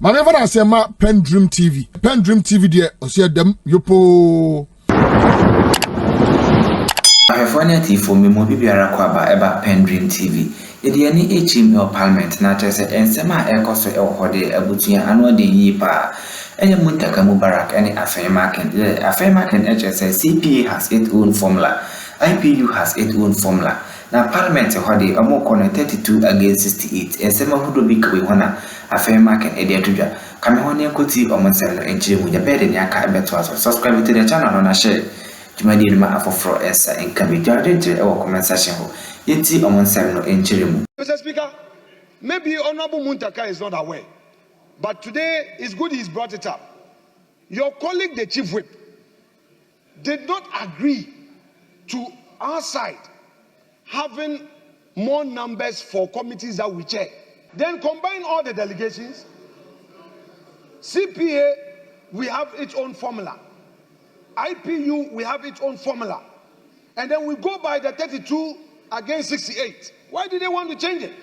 Mame fa na se ma PENDREAM TV. PENDREAM TV de o se dem yopo. Afenyo tifo me mo bibiara kwa ba eba PENDREAM TV. Yedi ani HML Parliament na chese ensema ekoso e hode abutua anu de yi pa. Enye Muntaka Mubarak any Afenyo HSS CPA has its own formula. IPU has its own formula. Now Parliament hode amo kono 32 against 68. Ensema hudo bikwe hona Afenyo edia tuja. Kame hone koti omonselo enjire mu ya bede ni aka ebeto aso. Subscribe to the channel na share. Jumadi ma afofro esa enkabi jardente e wo comment section ho. Yeti omonselo enjire mu. Mr. Speaker, maybe Honorable Muntaka is not aware, but today it's good he's brought it up. Your colleague, the Chief Whip, did not agree to our side having more numbers for committees that we chair. Then combine all the delegations. CPA, we have its own formula. IPU, we have its own formula. And then we go by the 32 against 68. Why did they want to change it?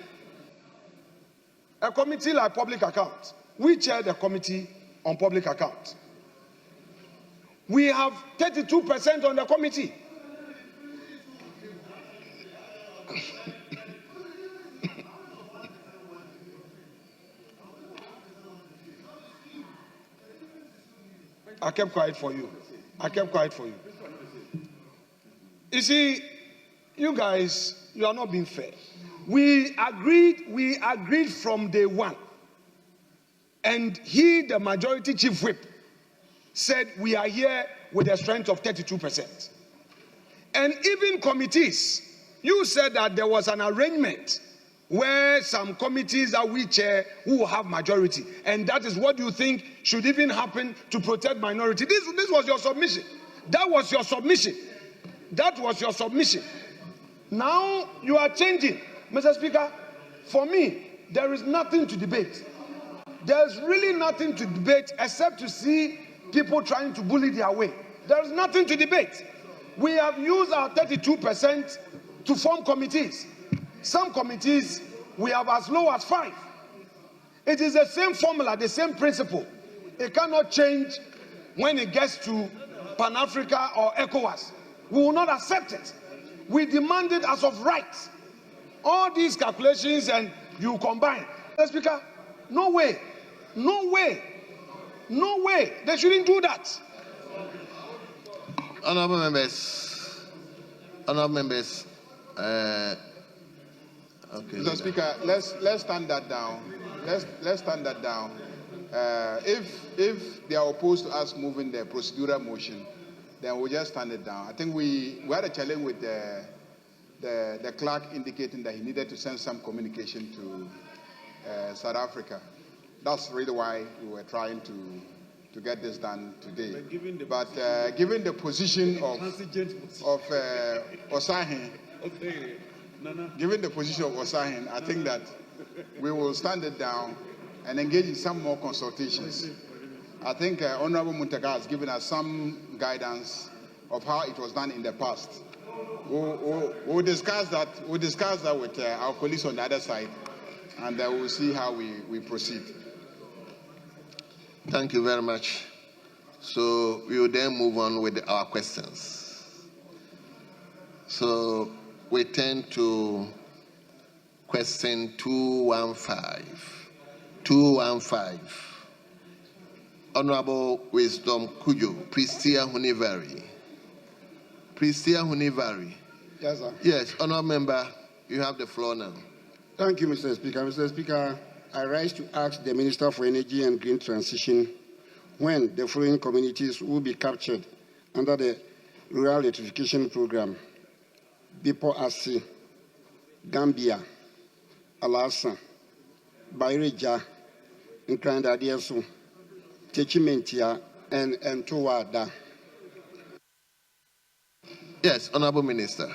A committee like public accounts. We chair the committee on public accounts. We have 32% on the committee. I kept quiet for you. I kept quiet for you. You see, you guys, you are not being fair. We agreed from day one. And he, the majority Chief Whip, said we are here with a strength of 32%. And even committees, you said that there was an arrangement where some committees that we chair will have majority. And that is what you think should even happen to protect minority. This was your submission. That was your submission. That was your submission. Now you are changing. Mr. Speaker, for me, there is nothing to debate. There's really nothing to debate except to see people trying to bully their way. There's nothing to debate. We have used our 32% to form committees. Some committees, we have as low as 5. It is the same formula, the same principle. It cannot change when it gets to Pan-Africa or ECOWAS. We will not accept it. We demand it as of right. All these calculations and you combine. Mr. Speaker, no way, no way, no way. They shouldn't do that. Honorable members, okay. Mr. Speaker, let's stand that down. Let's stand that down. If they are opposed to us moving the procedural motion, then we'll just stand it down. I think we had a challenge with the clerk indicating that he needed to send some communication to South Africa. That's really why we were trying to get this done today. But given the position of Osahin, given the position of Osahin, I think that we will stand it down and engage in some more consultations. I think Honorable Muntaka has given us some guidance of how it was done in the past. We'll discuss that. We'll discuss that with our colleagues on the other side, and we'll see how we proceed. Thank you very much. So we will then move on with our questions. So we turn to question 215. 215. Honorable Wisdom Kujo, Pristia Hunivari. Pristia Hunivari. Yes, sir. Yes, honorable member, you have the floor now. Thank you, Mr. Speaker. Mr. Speaker, I rise to ask the Minister for Energy and Green Transition when the following communities will be captured under the Rural Electrification Program: Bipo Asi, Gambia, Alasa, Ayariga, Nkrandadeso, Techimentia, and Towada. Yes, Honorable Minister.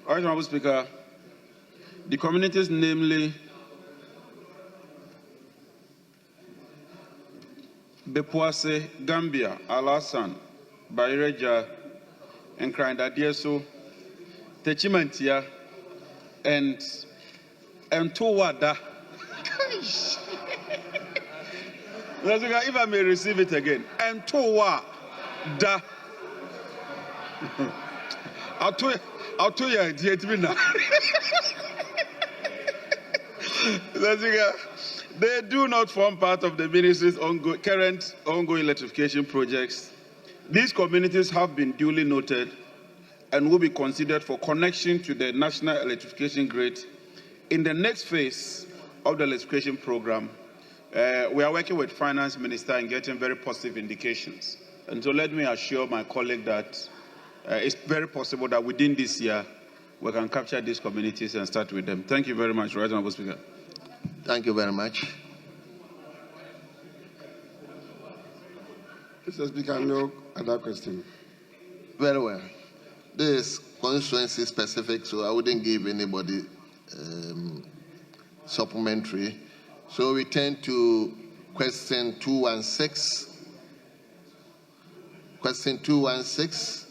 All right, Honorable Speaker. The communities, namely Bepoase, Gambia, Alasan, Ayariga, Nkrandadeso, Techimentia, and and to wada. If I may receive it again, and to wada. I'll tell you, they do not form part of the ministry's current ongoing electrification projects. These communities have been duly noted and will be considered for connection to the national electrification grid in the next phase of the electrification program. We are working with Finance Minister and getting very positive indications. And so let me assure my colleague that it's very possible that within this year, we can capture these communities and start with them. Thank you very much, Right Honourable Speaker. Thank you very much. Mr. Speaker, no other question. Very well. This constituency specific, so I wouldn't give anybody supplementary. So we turn to question 216. Question 216.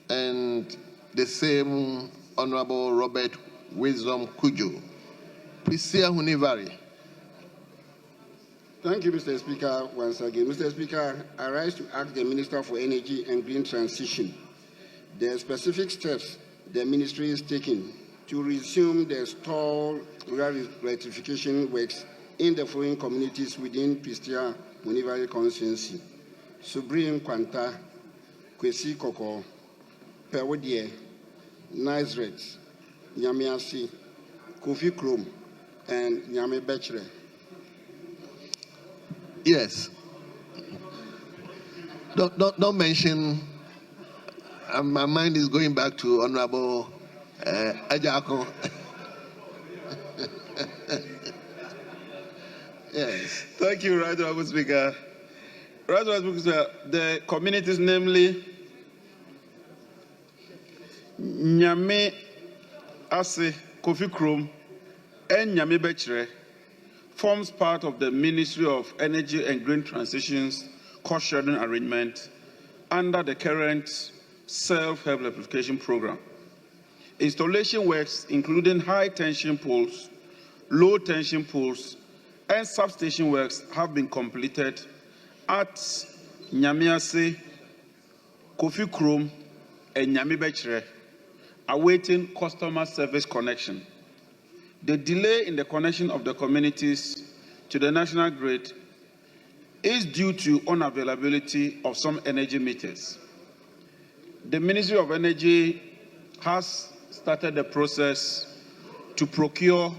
And the same Honorable Robert Wisdom Kujo. Prisia Hunivari. Thank you, Mr. Speaker, once again. Mr. Speaker, I rise to ask the Minister for Energy and Green Transition the specific steps the ministry is taking to resume the stalled rural electrification works in the following communities within Prisia Hunivari constituency: Subrim Kwanta, Kwesi Koko, Pewodie, Nönsënse, Nyamiasi, Kofi Krom, and Nyame Bechere. Yes. Don't mention. My mind is going back to Honorable Ajako. Yes. Thank you, Right Honourable Speaker. Right Honourable Speaker, the communities, namely Nyame Ase, Kofi Krom, and Nyame Bechere, forms part of the Ministry of Energy and Green Transition's cost-sharing arrangement under the current self-help electrification program. Installation works, including high-tension poles, low-tension poles, and substation works, have been completed at Nyamiase, Kofi Krom, and Nyame Bechere, awaiting customer service connection. The delay in the connection of the communities to the national grid is due to unavailability of some energy meters. The Ministry of Energy has started the process to procure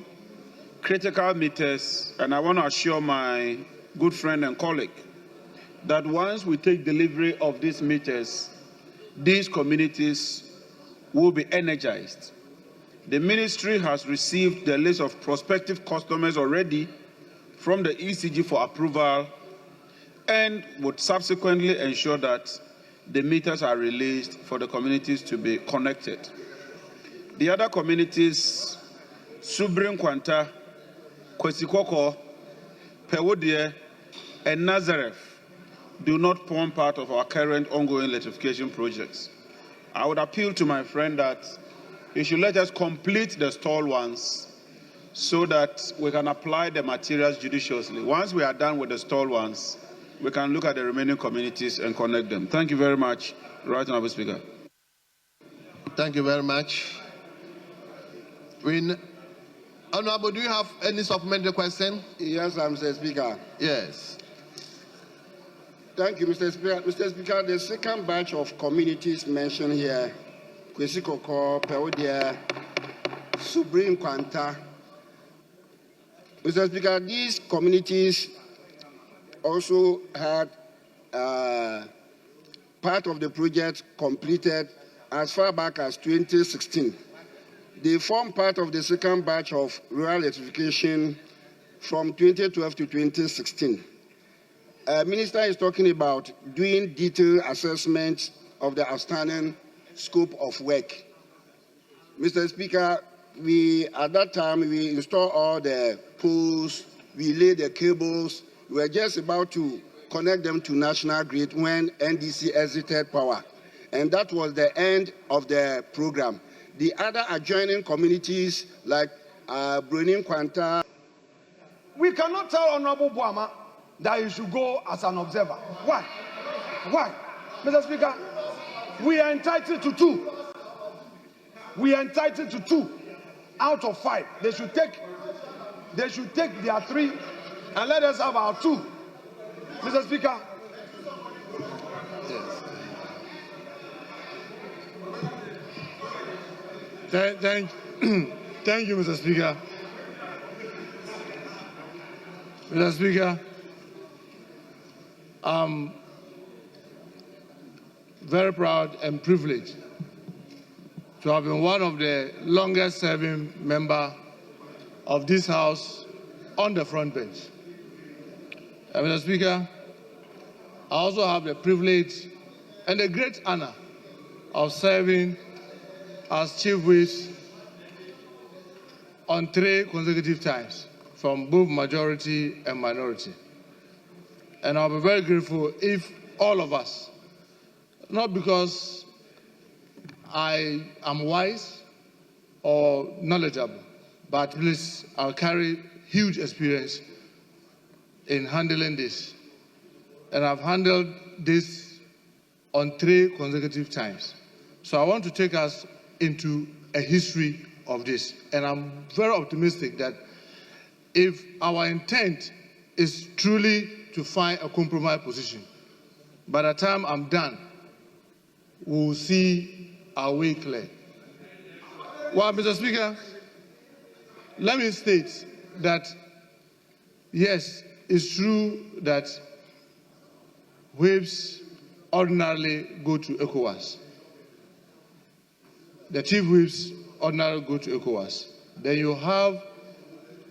critical meters, and I want to assure my good friend and colleague that once we take delivery of these meters, these communities will be energized. The ministry has received the list of prospective customers already from the ECG for approval and would subsequently ensure that the meters are released for the communities to be connected. The other communities, Subrim Kwanta, Kwesi Koko, Pewodie, and Nazareth, do not form part of our current ongoing electrification projects. I would appeal to my friend that he should let us complete the stalled ones so that we can apply the materials judiciously. Once we are done with the stalled ones, we can look at the remaining communities and connect them. Thank you very much, Right Honourable Speaker. Thank you very much. Honourable, do you have any supplementary question? Yes, Mr. Speaker. Yes. Thank you, Mr. Speaker. Mr. Speaker, the second batch of communities mentioned here, Kwesi Koko, Pewodie, Subrim Kwanta. Mr. Speaker, these communities also had part of the project completed as far back as 2016. They form part of the second batch of rural electrification from 2012 to 2016. Minister is talking about doing detailed assessments of the outstanding scope of work. Mr. Speaker, at that time, we installed all the poles, we laid the cables. We were just about to connect them to national grid when NDC exited power. And that was the end of the program. The other adjoining communities like Brunin Quanta. We cannot tell Honorable Boama that he should go as an observer. Why? Why? Mr. Speaker, we are entitled to 2. We are entitled to 2 out of 5. They should take their 3 and let us have our 2. Mr. Speaker. Yes. Thank you, Mr. Speaker. Mr. Speaker, I'm very proud and privileged to have been one of the longest serving members of this House on the front bench. Mr. Speaker, I also have the privilege and the great honor of serving as Chief Whip on 3 consecutive times from both majority and minority. And I'll be very grateful if all of us, not because I am wise or knowledgeable, but please, I'll carry huge experience in handling this. And I've handled this on 3 consecutive times. So I want to take us into a history of this. And I'm very optimistic that if our intent is truly to find a compromise position, by the time I'm done, we'll see our way clear. Well, Mr. Speaker, let me state that, yes, it's true that whips ordinarily go to ECOWAS. The chief whips ordinarily go to ECOWAS. Then you have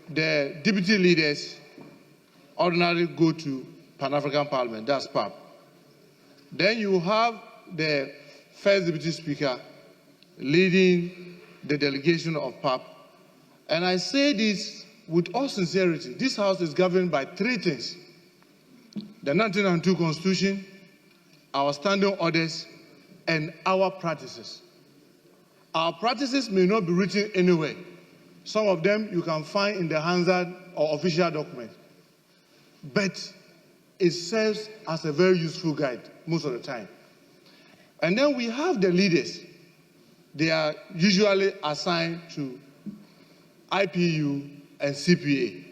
the deputy leaders ordinarily go to Pan-African Parliament, that's PAP. Then you have the first deputy speaker leading the delegation of PAP. And I say this with all sincerity. This House is governed by 3 things: the 1992 Constitution, our standing orders, and our practices. Our practices may not be written anywhere. Some of them you can find in the Hansard or official document. But it serves as a very useful guide most of the time. And then we have the leaders. They are usually assigned to IPU and CPA.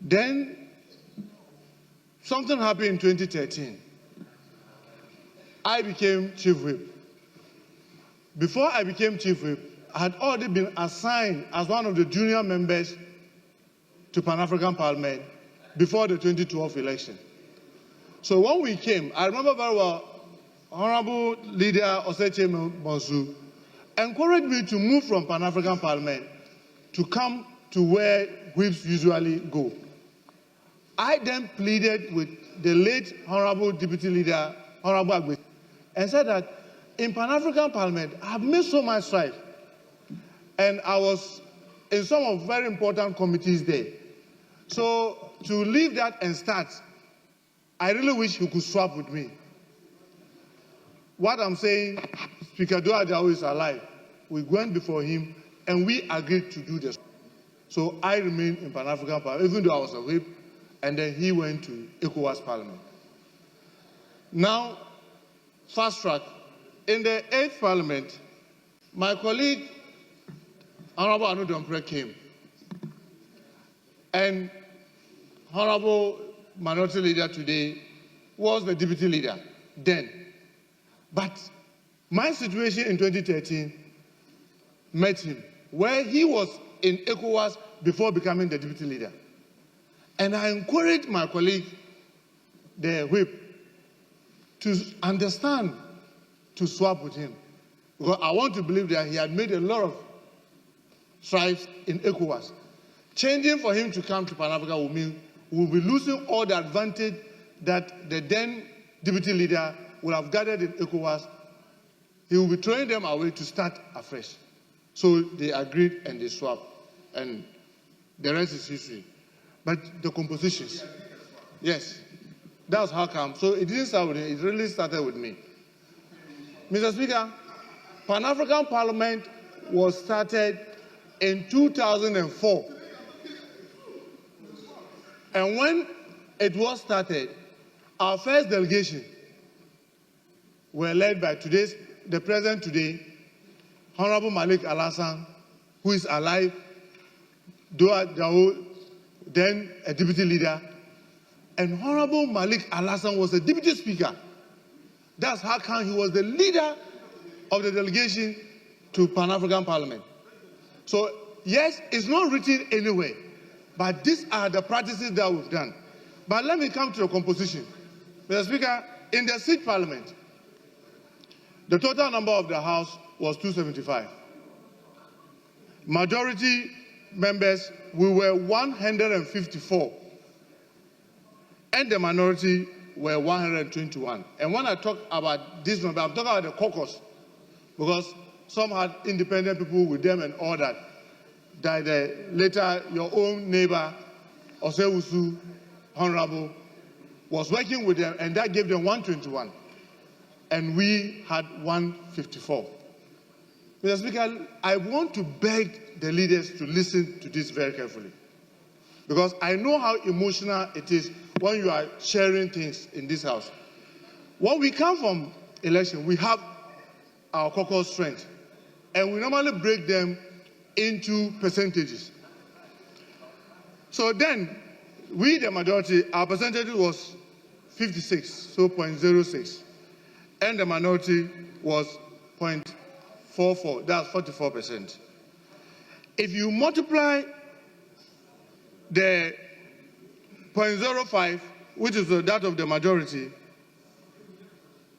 Then something happened in 2013. I became chief whip. Before I became chief whip, I had already been assigned as one of the junior members to Pan-African Parliament before the 2012 election. So when we came, I remember very well, Honorable Leader Oseche Monsu encouraged me to move from Pan-African Parliament to come to where whips usually go. I then pleaded with the late Honorable Deputy Leader, Honorable Agbe, and said that in Pan-African Parliament, I have made so much strides. And I was in some of very important committees there. So to leave that and start, I really wish he could swap with me. What I'm saying, Speaker Duajao is alive. We went before him and we agreed to do this. So I remained in Pan-African Parliament, even though I was a whip, and then he went to ECOWAS Parliament. Now, fast track. In the 8th Parliament, my colleague, Honorable Anu Dompre, came. And Honorable Minority Leader today was the Deputy Leader then. But my situation in 2013 met him, where he was in ECOWAS before becoming the Deputy Leader. And I encouraged my colleague, the whip, to understand, to swap with him. Because I want to believe that he had made a lot of strides in ECOWAS. Changing for him to come to Pan-Africa will mean we'll be losing all the advantage that the then Deputy Leader would have gathered in ECOWAS. He will be throwing them away to start afresh. So they agreed and they swapped. And the rest is history. But the compositions, yes, that's how come. So it didn't start with him, it really started with me. Mr. Speaker, Pan-African Parliament was started in 2004. And when it was started, our first delegation were led by the president today, Honorable Malik Alassane, who is alive, Doa Dao, then a deputy leader, and Honorable Malik Alassane was the deputy speaker. That's how come he was the leader of the delegation to Pan-African Parliament. So, yes, it's not written anywhere, but these are the practices that we've done. But let me come to the composition. Mr. Speaker, in the Sikh Parliament, the total number of the House was 275. Majority members, we were 154. And the minority were 121. And when I talk about this number, I'm talking about the caucus, because some had independent people with them and all that. Later, your own neighbor, Osewusu, Honorable, was working with them, and that gave them 121. And we had 154. Mr. Speaker, I want to beg the leaders to listen to this very carefully, because I know how emotional it is when you are sharing things in this house. When we come from election, we have our caucus strength, and we normally break them into percentages. So then, we, the majority, our percentage was 56, so 0.06, and the minority was 0.44, that's 44%. If you multiply the 0.05, which is that of the majority,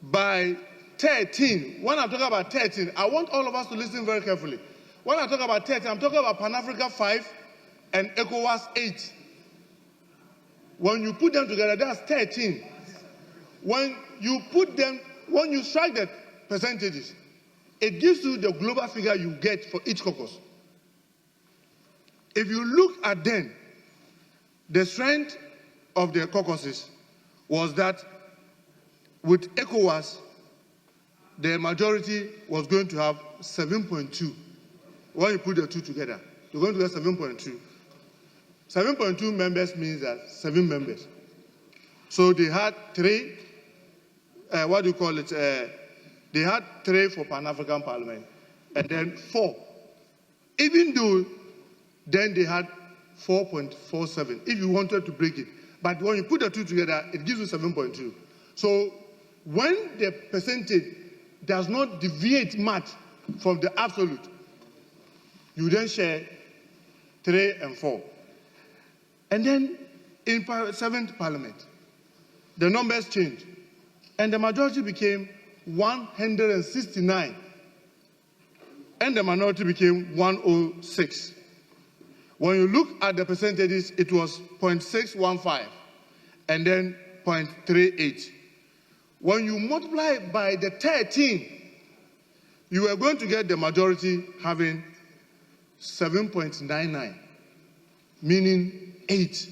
by 13, when I'm talking about 13, I want all of us to listen very carefully. When I talk about 13, I'm talking about Pan-Africa 5 and ECOWAS 8. When you put them together, that's 13. When you strike the percentages, it gives you the global figure you get for each caucus. If you look at then, the strength of the caucuses was that with ECOWAS, the majority was going to have 7.2. When you put the two together, you're going to get 7.2. 7.2 members means that 7 members. So they had 3, they had 3 for Pan-African Parliament, and then 4. Even though then they had 4.47, if you wanted to break it. But when you put the two together, it gives you 7.2. So when the percentage does not deviate much from the absolute, you then share 3 and 4. And then in 7th Parliament, the numbers changed, and the majority became 169, and the minority became 106. When you look at the percentages, it was 0.615 and then 0.38. When you multiply by the 13, you are going to get the majority having 7.99, meaning 8.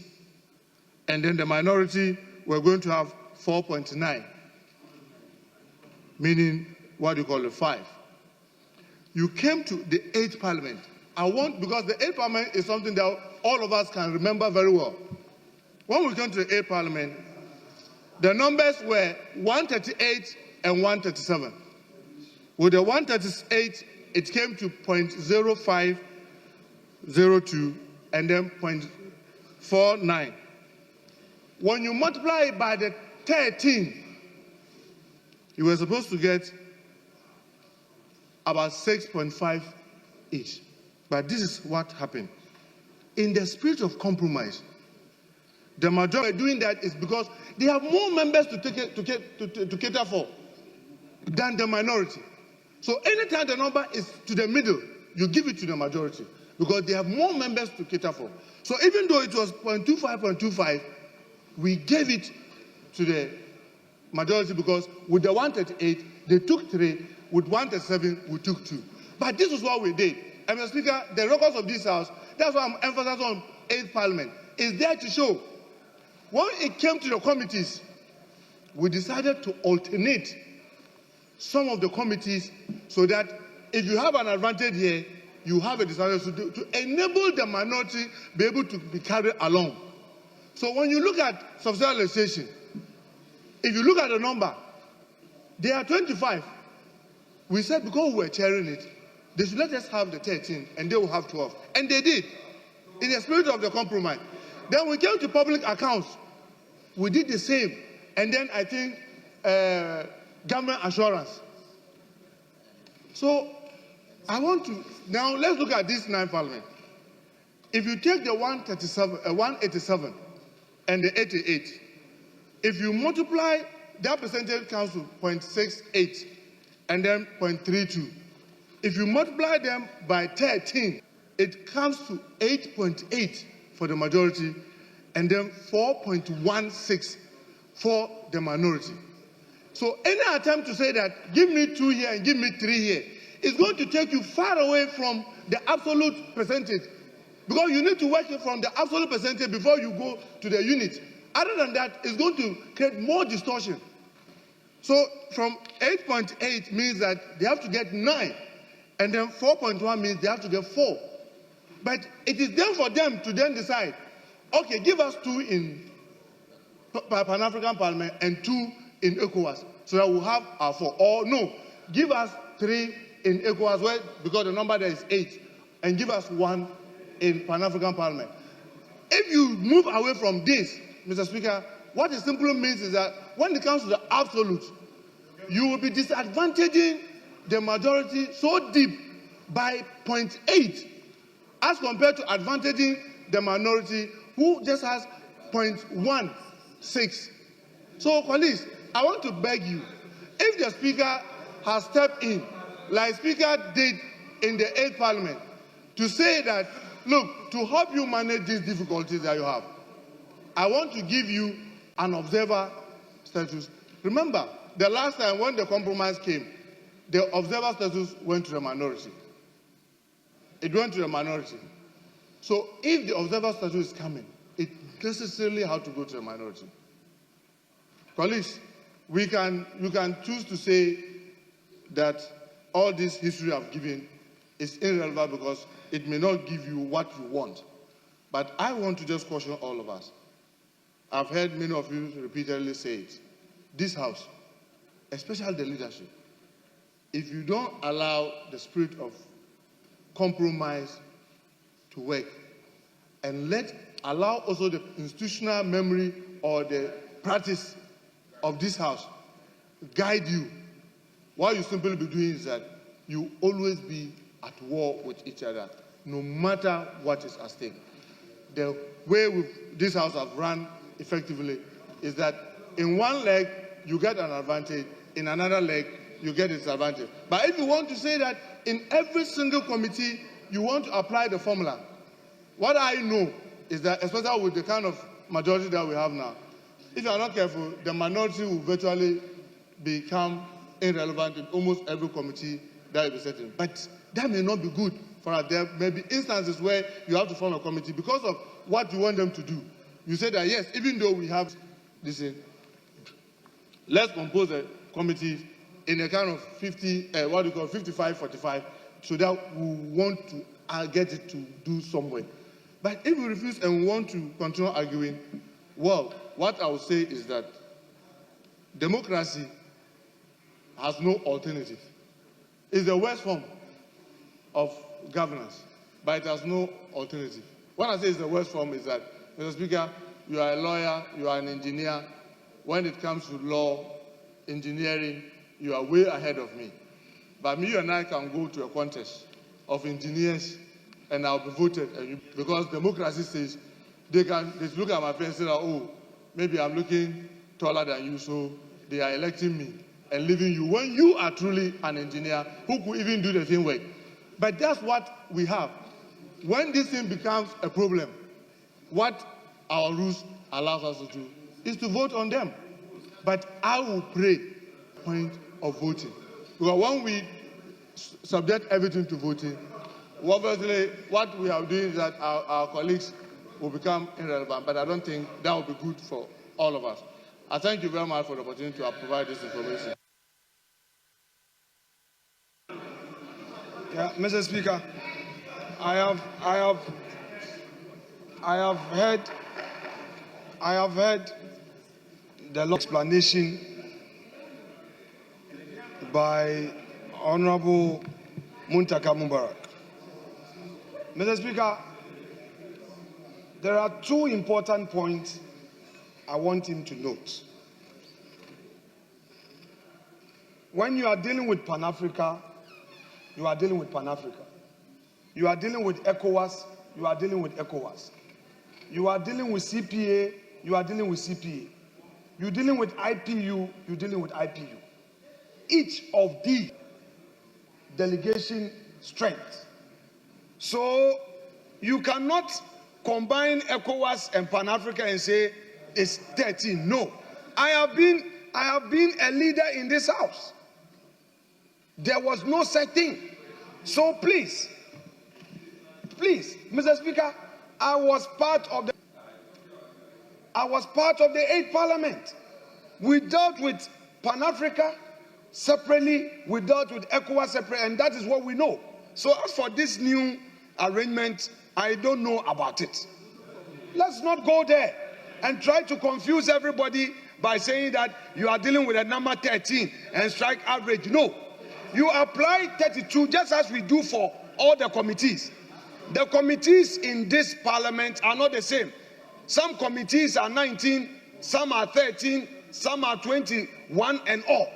And then the minority were going to have 4.9, meaning 5. You came to the 8th Parliament. Because the 8th Parliament is something that all of us can remember very well. When we came to the 8th Parliament, the numbers were 138 and 137. With the 138, it came to 0.0502 and then 0.49. When you multiply it by the 13, you were supposed to get about 6.5 each. But this is what happened. In the spirit of compromise, the majority doing that is because they have more members to cater for than the minority. So anytime the number is to the middle, you give it to the majority because they have more members to cater for. So even though it was 0.25, we gave it to the majority because with the 138, they took 3, with 137, we took 2. But this is what we did. And Mr. Speaker, the records of this House, that's why I'm emphasizing on 8th Parliament, is there to show. When it came to the committees, we decided to alternate some of the committees so that if you have an advantage here, you have a decision to enable the minority be able to be carried along. So when you look at subsidiary legislation, if you look at the number, they are 25. We said because we were chairing it, they should let us have the 13 and they will have 12. And they did, in the spirit of the compromise. Then we came to public accounts. We did the same. And then I think government assurance. So I want to, now let's look at this 9 parliament. If you take the 187 and the 88, if you multiply, that percentage comes to 0.68 and then 0.32. If you multiply them by 13, it comes to 8.8 for the majority and then 4.16 for the minority. So any attempt to say that give me 2 here and give me 3 here is going to take you far away from the absolute percentage, because you need to work from the absolute percentage before you go to the unit. Other than that, it's going to create more distortion. So from 8.8 means that they have to get 9, and then 4.1 means they have to get 4. But it is then for them to then decide, okay, give us 2 in Pan-African Parliament and 2 in ECOWAS, so that we'll have our 4. Or no, give us 3 in ECOWAS, where, because the number there is 8, and give us 1 in Pan-African Parliament. If you move away from this, Mr. Speaker, what it simply means is that when it comes to the absolute, you will be disadvantaging the majority so deep by 0.8 as compared to advantaging the minority who just has 0.16. So, colleagues, I want to beg you, if the Speaker has stepped in, like Speaker did in the 8th Parliament, to say that, look, to help you manage these difficulties that you have, I want to give you an observer status. Remember, the last time when the compromise came, the observer status went to the minority. It went to the minority. So if the observer status is coming, it necessarily has to go to the minority. Colleagues, you can choose to say that all this history I've given is irrelevant because it may not give you what you want. But I want to just caution all of us. I've heard many of you repeatedly say it. This House, especially the leadership, if you don't allow the spirit of compromise to work and allow also the institutional memory or the practice of this House guide you, what you simply be doing is that you always be at war with each other, no matter what is at stake. The way this House have run effectively is that in one leg you get an advantage, in another leg you get a disadvantage. But if you want to say that in every single committee you want to apply the formula, what I know is that, especially with the kind of majority that we have now, if you are not careful, the minority will virtually become irrelevant in almost every committee that will be set in. But that may not be good for us. There may be instances where you have to form a committee because of what you want them to do. You say that, yes, even though we have this, let's compose a committee in a kind of 55-45, so that we want to get it to do somewhere. But if we refuse and we want to continue arguing, well, what I would say is that democracy has no alternative. It's the worst form of governance, but it has no alternative. When I say it's the worst form is that, Mr. Speaker, you are a lawyer, you are an engineer. When it comes to law, engineering, you are way ahead of me. But me and I can go to a contest of engineers and I'll be voted. Because democracy says they look at my face and say, oh, maybe I'm looking taller than you, so they are electing me and leaving you when you are truly an engineer who could even do the same work. But that's what we have. When this thing becomes a problem, what our rules allows us to do is to vote on them. But I will pray point of voting. Because when we subject everything to voting, obviously what we are doing is that our colleagues will become irrelevant. But I don't think that will be good for all of us. I thank you very much for the opportunity to provide this information. Yeah, Mr. Speaker, I have heard the long explanation by Honorable Muntaka Mubarak. Mr. Speaker, there are two important points I want him to note. When you are dealing with Pan-Africa, you are dealing with Pan-Africa. You are dealing with ECOWAS, you are dealing with ECOWAS. You are dealing with CPA, you are dealing with CPA. You're dealing with IPU, you're dealing with IPU. Each of the delegation strengths. So you cannot combine ECOWAS and Pan-Africa and say it's 13. No. I have been a leader in this house. There was no such thing. So please, Mr. Speaker, I was part of the 8th Parliament. We dealt with Pan-Africa separately, we dealt with ECOWAS separately, and that is what we know. So as for this new arrangement, I don't know about it. Let's not go there and try to confuse everybody by saying that you are dealing with a number 13 and strike average. No. You apply 32 just as we do for all the committees. The committees in this parliament are not the same. Some committees are 19, some are 13, some are 21 and all.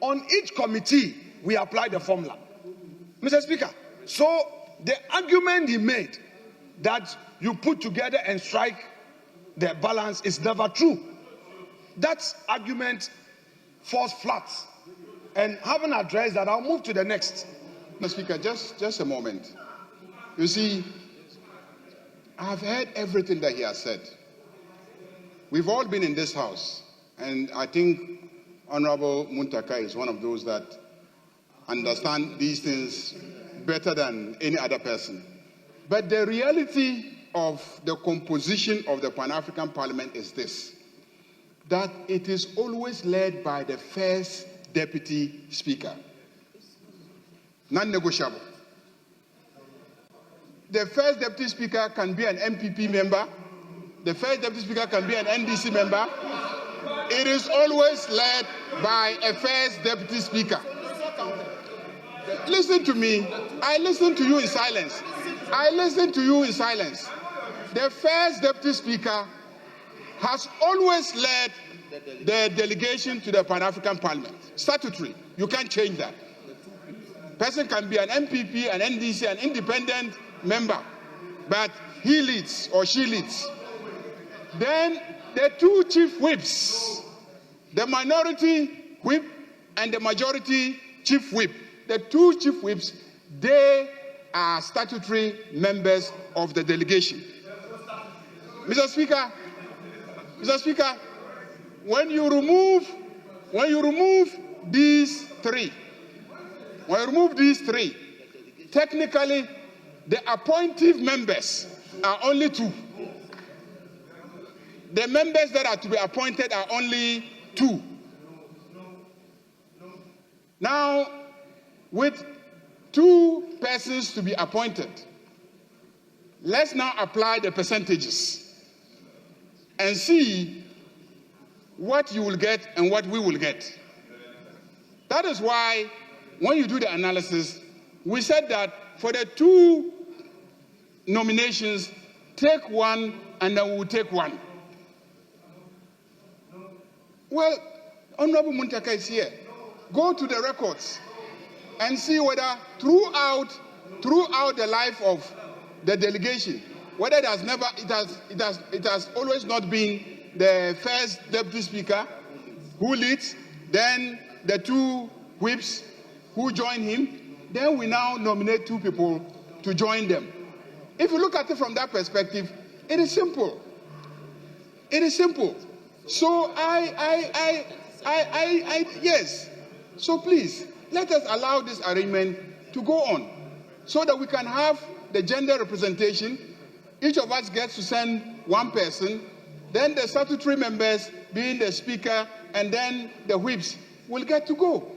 On each committee, we apply the formula. Mr. Speaker, so the argument he made that you put together and strike the balance is never true. That argument falls flat. And having addressed that, I'll move to the next. Mr. Speaker, just a moment. You see, I've heard everything that he has said. We've all been in this house, and I think Honorable Muntaka is one of those that understand these things better than any other person. But the reality of the composition of the Pan-African Parliament is this, that it is always led by the first Deputy Speaker. Non-negotiable. The first Deputy Speaker can be an MPP member. The first Deputy Speaker can be an NDC member. It is always led by a first Deputy Speaker. Listen to me. I listen to you in silence. I listen to you in silence. The first Deputy Speaker has always led the delegation to the Pan-African Parliament. Statutory. You can't change that. Person can be an MPP, an NDC, an independent member, but he leads or she leads. Then the two chief whips, the minority whip and the majority chief whip, the two chief whips, they are statutory members of the delegation. Mr. Speaker, when you remove these three, technically the appointive members are only two. The members that are to be appointed are only two. Now, with two persons to be appointed, let's now apply the percentages and see what you will get and what we will get. That is why when you do the analysis, we said that for the two nominations, take one and then we'll take one. Well, Honorable Muntaka is here. Go to the records and see whether throughout the life of the delegation, whether it has always not been the first Deputy Speaker who leads, then the two whips who join him, then we now nominate two people to join them. If you look at it from that perspective, it is simple. It is simple. So yes. So please, let us allow this arrangement to go on so that we can have the gender representation. Each of us gets to send one person, then the statutory members, being the speaker, and then the whips, will get to go.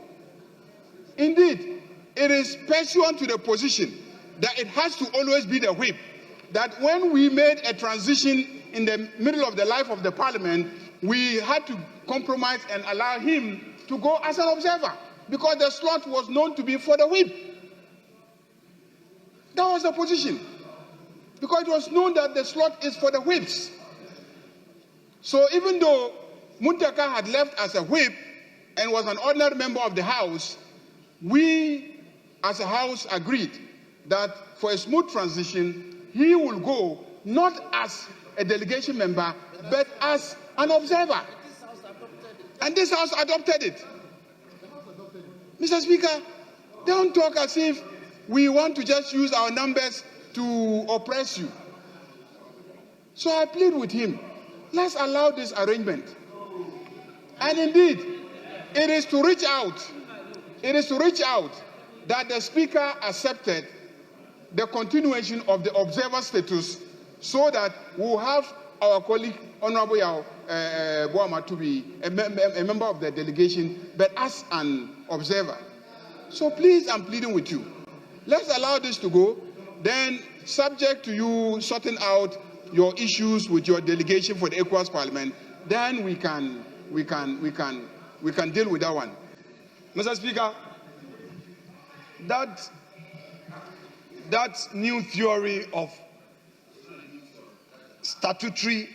Indeed, it is pursuant to the position that it has to always be the whip. That when we made a transition in the middle of the life of the parliament, we had to compromise and allow him to go as an observer because the slot was known to be for the whip. That was the position. Because it was known that the slot is for the whips. So even though Muntaka had left as a whip and was an ordinary member of the House, we as a House agreed that for a smooth transition, he will go not as a delegation member, but as an observer. And this House adopted it. Mr. Speaker, don't talk as if we want to just use our numbers to oppress you. So I plead with him, let's allow this arrangement. And indeed, it is to reach out that the Speaker accepted the continuation of the observer status so that we'll have our colleague, Honorable Yao Boama, to be a member of the delegation, but as an observer. So please, I'm pleading with you. Let's allow this to go. Then, subject to you sorting out your issues with your delegation for the ECOWAS Parliament, then we can deal with that one. Mr. Speaker, that new theory of statutory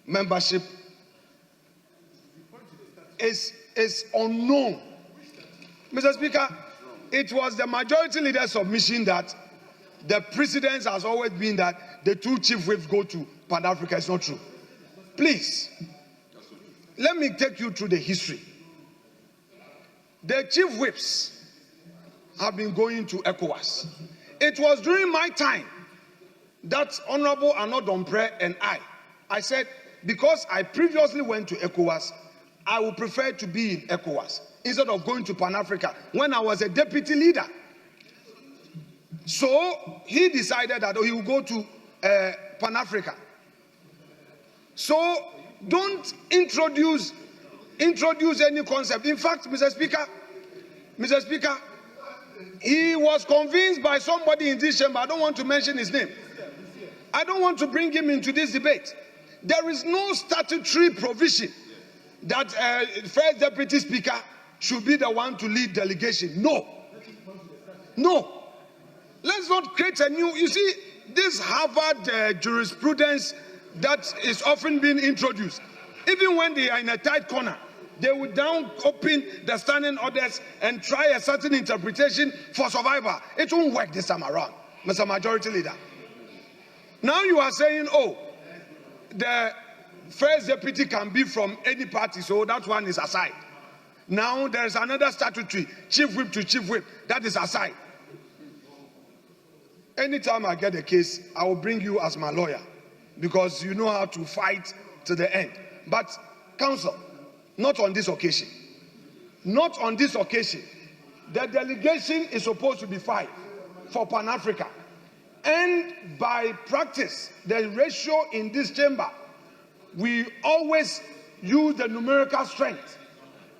membership is unknown. Mr. Speaker, it was the majority leader's submission that the precedence has always been that the two chief whips go to Pan-Africa. It's not true. Please, let me take you through the history. The chief whips have been going to ECOWAS. It was during my time that Honorable Arnaud Dompré and I said, because I previously went to ECOWAS, I would prefer to be in ECOWAS instead of going to Pan-Africa when I was a deputy leader. So he decided that he would go to Pan-Africa. So don't introduce any concept. In fact, Mr. Speaker, he was convinced by somebody in this chamber. I don't want to mention his name. I don't want to bring him into this debate. There is no statutory provision that first deputy speaker should be the one to lead delegation. No. Let's not create a new, you see, this Harvard jurisprudence that is often being introduced. Even when they are in a tight corner, they will down open the standing orders and try a certain interpretation for survival. It won't work this time around, Mr. Majority Leader. Now you are saying, oh, the first deputy can be from any party, so that one is aside. Now there is another statutory, chief whip to chief whip, that is aside. Anytime I get a case, I will bring you as my lawyer because you know how to fight to the end. But counsel, not on this occasion. Not on this occasion. The delegation is supposed to be 5 for Pan-Africa. And by practice, the ratio in this chamber, we always use the numerical strength,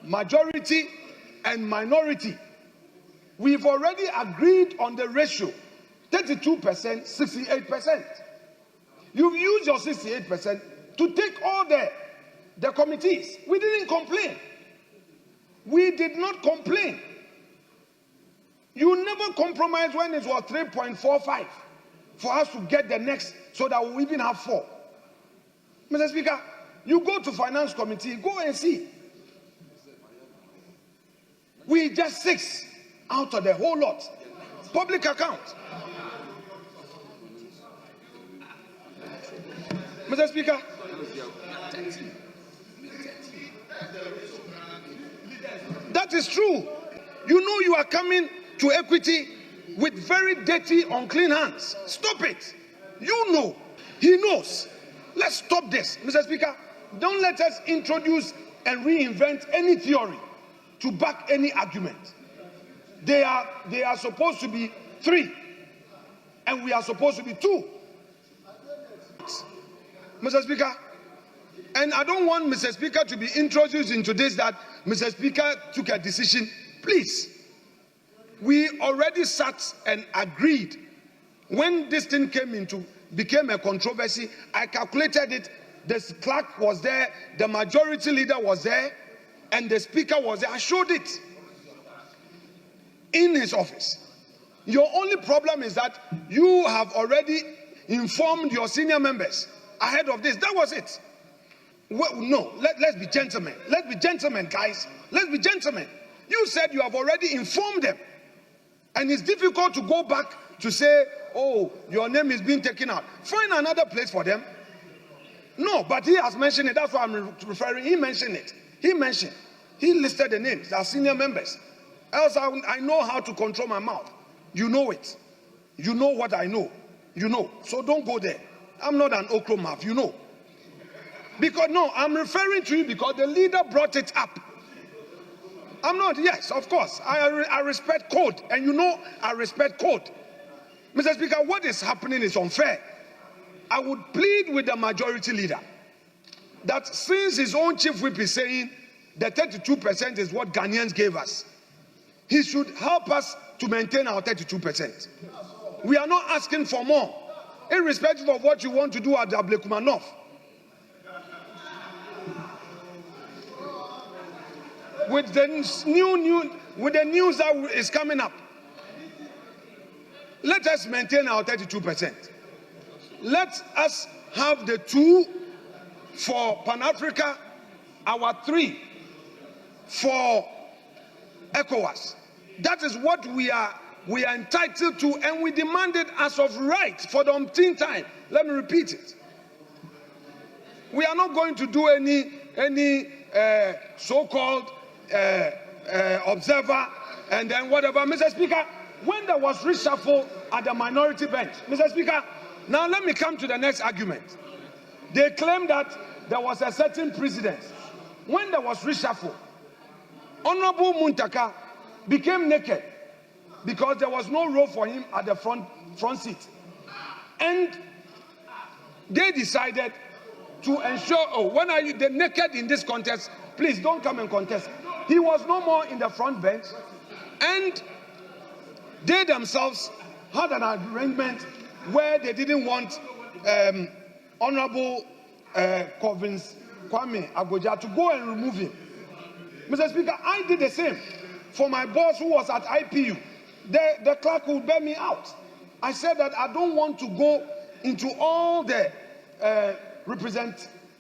majority and minority. We've already agreed on the ratio, 32%, 68%. You've used your 68% to take all the committees. We didn't complain. We did not complain. You never compromised when it was 3.45 for us to get the next so that we even have 4. Mr. Speaker, you go to Finance Committee, go and see. We just 6 out of the whole lot. Public account. Mr. Speaker, that is true. You know you are coming to equity with very dirty, unclean hands. Stop it. You know. He knows. Let's stop this. Mr. Speaker, don't let us introduce and reinvent any theory to back any argument. They are supposed to be 3, and we are supposed to be 2. Mr. Speaker, and I don't want Mr. Speaker to be introduced into this that Mr. Speaker took a decision. Please, we already sat and agreed When this thing became a controversy, I calculated it. The clerk was there, the majority leader was there, and the speaker was there. I showed it in his office. Your only problem is that you have already informed your senior members ahead of this. That was it. Well, no, let's be gentlemen. Let's be gentlemen, guys. Let's be gentlemen. You said you have already informed them. And it's difficult to go back to say, oh, your name is being taken out. Find another place for them. No, but he has mentioned it. That's why I'm referring. He mentioned it. He listed the names as senior members. Else I know how to control my mouth. You know it. You know what I know. You know. So don't go there. I'm not an okro mouth. You know. Because, no, I'm referring to you because the leader brought it up. I'm not, yes, of course. I respect code. And you know I respect code. Mr. Speaker, what is happening is unfair. I would plead with the majority leader that since his own chief whip is saying the 32% is what Ghanaians gave us, he should help us to maintain our 32%. We are not asking for more, irrespective of what you want to do at the Ablekumanov. With the news that is coming up, let us maintain our 32%. Let us have the 2 for Pan-Africa, our 3 for ECOWAS. That is what we are entitled to, and we demand it as of right for the umpteenth time. Let me repeat it. We are not going to do any so-called observer and then whatever. Mr. Speaker, when there was reshuffle at the minority bench, Mr. Speaker, now let me come to the next argument. They claim that there was a certain precedent. When there was reshuffle, Honorable Muntaka became naked because there was no role for him at the front seat. And they decided to ensure, oh, when are you the naked in this contest? Please don't come and contest. He was no more in the front bench, and they themselves had an arrangement where they didn't want Honorable Kwame Agoja to go and remove him. Mr. Speaker, I did the same for my boss who was at IPU. The clerk would bear me out. I said that I don't want to go into all the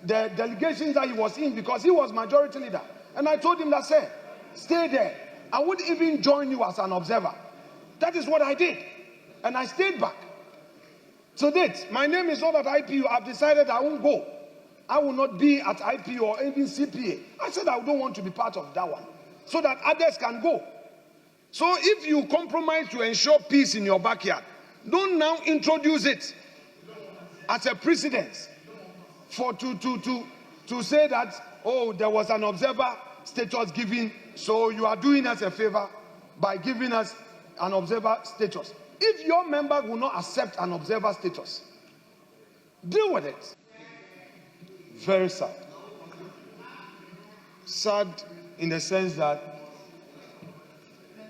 delegations that he was in because he was majority leader. And I told him that, sir, stay there. I wouldn't even join you as an observer. That is what I did. And I stayed back. To date, my name is not at IPU. I've decided I won't go. I will not be at IPU or even CPA. I said I don't want to be part of that one so that others can go. So if you compromise to ensure peace in your backyard, don't now introduce it as a precedent for to say that, oh, there was an observer status given, so you are doing us a favor by giving us an observer status. If your member will not accept an observer status, deal with it. Very sad. Sad in the sense that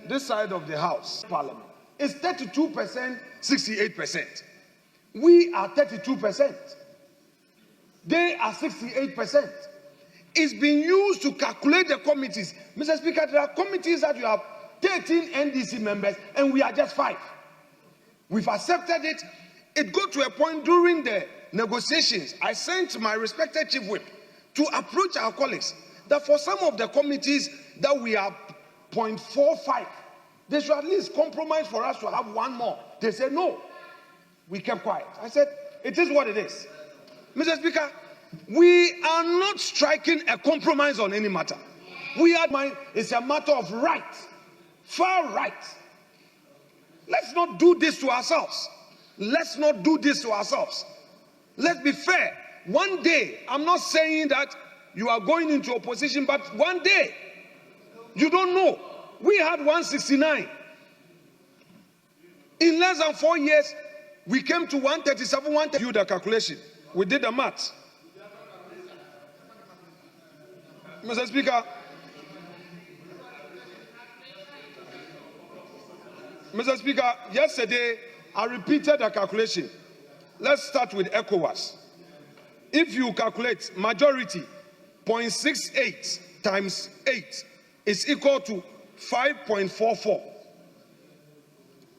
this side of the House, Parliament, is 32%, 68%. We are 32%. They are 68%. It's been used to calculate the committees. Mr. Speaker, there are committees that you have 13 NDC members and we are just 5. We've accepted it. It got to a point during the negotiations, I sent my respected chief whip to approach our colleagues that for some of the committees that we are 0.45, they should at least compromise for us to have one more. They said no. We kept quiet. I said, it is what it is. Mr. Speaker, we are not striking a compromise on any matter. It's a matter of right, far right. Let's not do this to ourselves. Let's not do this to ourselves. Let's be fair. One day, I'm not saying that you are going into opposition, but one day, you don't know. We had 169. In less than 4 years, we came to 137, 130. Do the calculation. We did the maths. Mr. Speaker, yesterday I repeated the calculation. Let's start with ECOWAS. If you calculate majority, 0.68 times 8 is equal to 5.44.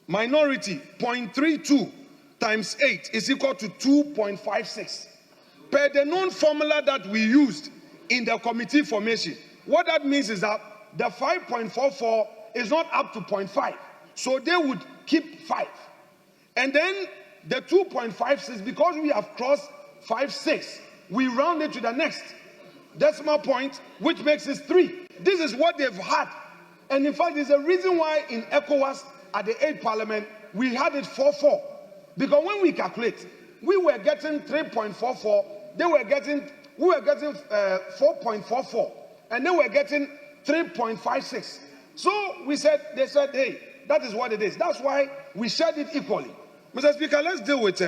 Minority, 0.32 times 8 is equal to 2.56. Per the known formula that we used in the committee formation, what that means is that the 5.44 is not up to 0.5. So they would keep 5. And then the 2.56, because we have crossed 5.6, we round it to the next decimal point, which makes it 3. This is what they've had. And in fact, there's a reason why in ECOWAS at the 8th Parliament, we had it 4.4. Because when we calculate, we were getting 3.44, we were getting 4.44, and they were getting 3.56. So they said, hey, that is what it is. That's why we shared it equally. Mr. Speaker, let's deal with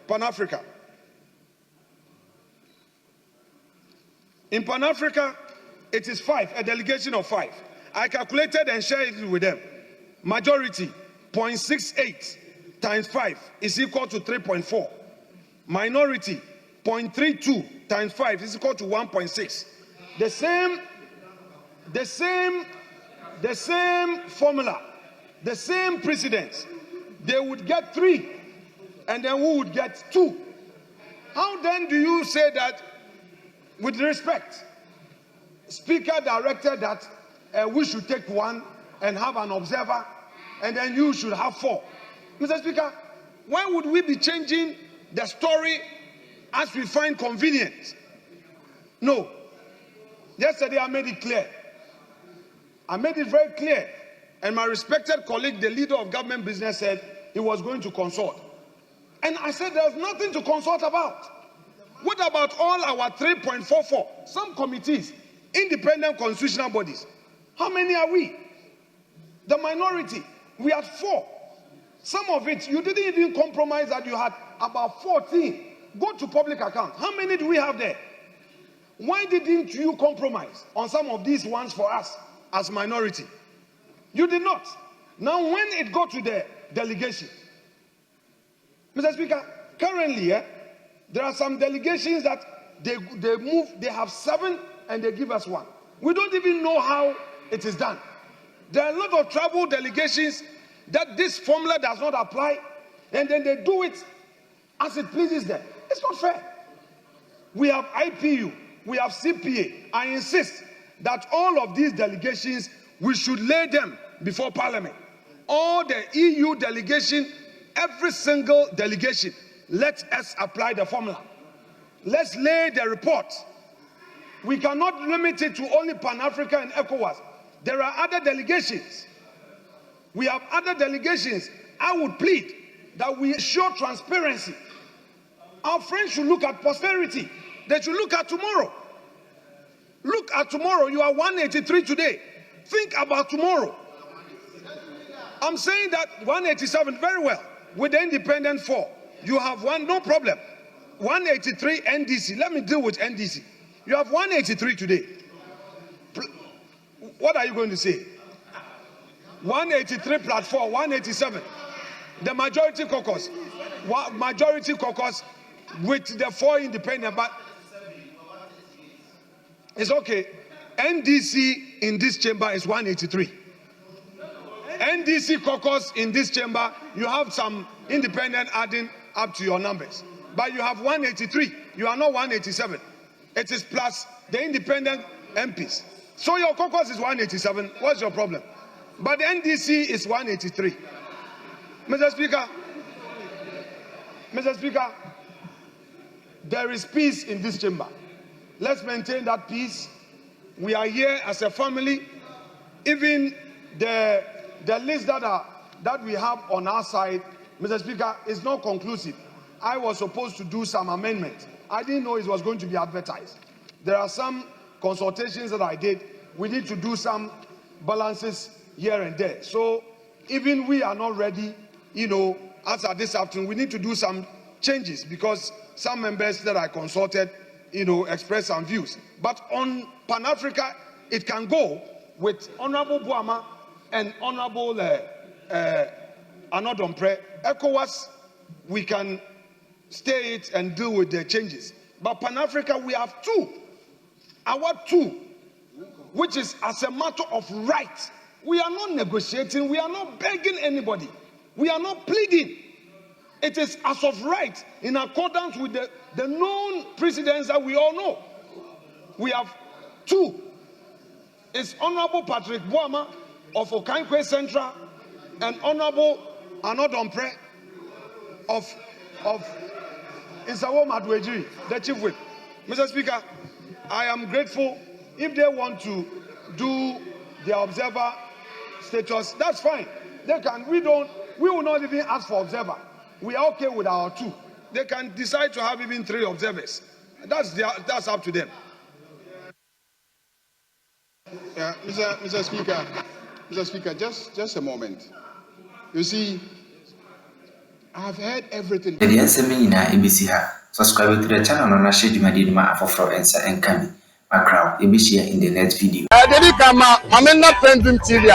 Pan-Africa. In Pan-Africa, it is 5, a delegation of 5. I calculated and shared it with them. Majority, 0.68 times 5 is equal to 3.4. Minority, 0.32 times 5 is equal to 1.6. The same formula, the same precedence. They would get 3, and then we would get 2. How then do you say that, with respect, Speaker directed that we should take 1 and have an observer, and then you should have 4? Mr. Speaker, why would we be changing the story as we find convenient? No. Yesterday I made it clear. I made it very clear. And my respected colleague, the leader of government business, said he was going to consult. And I said there's nothing to consult about. What about all our 3.44? Some committees, independent constitutional bodies. How many are we? The minority. We had 4. Some of it, you didn't even compromise that you had about 14. Go to public account. How many do we have there? Why didn't you compromise on some of these ones for us as minority? You did not. Now, when it got to the delegation, Mr. Speaker, currently, there are some delegations that they move, they have 7 and they give us 1. We don't even know how it is done. There are a lot of travel delegations that this formula does not apply, and then they do it as it pleases them. It's not fair. We have IPU, we have CPA. I insist that all of these delegations, we should lay them before Parliament. All the EU delegation, every single delegation, let us apply the formula. Let's lay the report. We cannot limit it to only Pan-Africa and ECOWAS. There are other delegations. We have other delegations. I would plead that we show transparency. Our friends should look at posterity. They should look at tomorrow. Look at tomorrow. You are 183 today. Think about tomorrow. I'm saying that 187, very well. With the independent 4, you have 1, no problem. 183 NDC. Let me deal with NDC. You have 183 today. What are you going to say? 183 plus 4, 187. The majority caucus. Majority caucus with the 4 independent, but it's okay. NDC in this chamber is 183. NDC caucus in this chamber, you have some independent adding up to your numbers. But you have 183. You are not 187. It is plus the independent MPs. So your caucus is 187. What's your problem? But the NDC is 183. Mr. Speaker, there is peace in this chamber. Let's maintain that peace. We are here as a family. Even the list that we have on our side, Mr. Speaker, is not conclusive. I was supposed to do some amendments. I didn't know it was going to be advertised. There are some consultations that I did. We need to do some balances here and there. So even we are not ready, as at this afternoon, we need to do some changes because some members that I consulted, expressed some views. But on Pan-Africa, it can go with Honorable Buama and Honorable Anodompre, ECOWAS, we can stay it and deal with the changes. But Pan-Africa, we have two. Our two, which is as a matter of right. We are not negotiating. We are not begging anybody. We are not pleading. It is as of right, in accordance with the known precedents that we all know. We have two. It's Honorable Patrick Boama of Okankwe Central and Honorable Anodompre of Isawo Madweji, the Chief Whip. Mr. Speaker, I am grateful. If they want to do their observer status, that's fine. They can. We will not even ask for observer. We are okay with our two. They can decide to have even 3 observers. That's up to them. Yeah, Mr. Speaker, just a moment. You see, I've heard everything. The NDC na ABC ha. Subscribe to the channel and share the video for answer and coming. Macro, ABC in the next video. I'm not PENDREAM TV.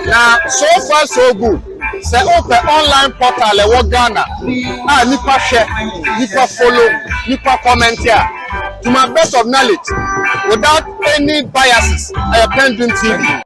Now, so far so good. Say open online portal e Ghana. Nipa share, nipa follow, nipa comment here. To my best of knowledge, without any biases, I PENDREAM TV.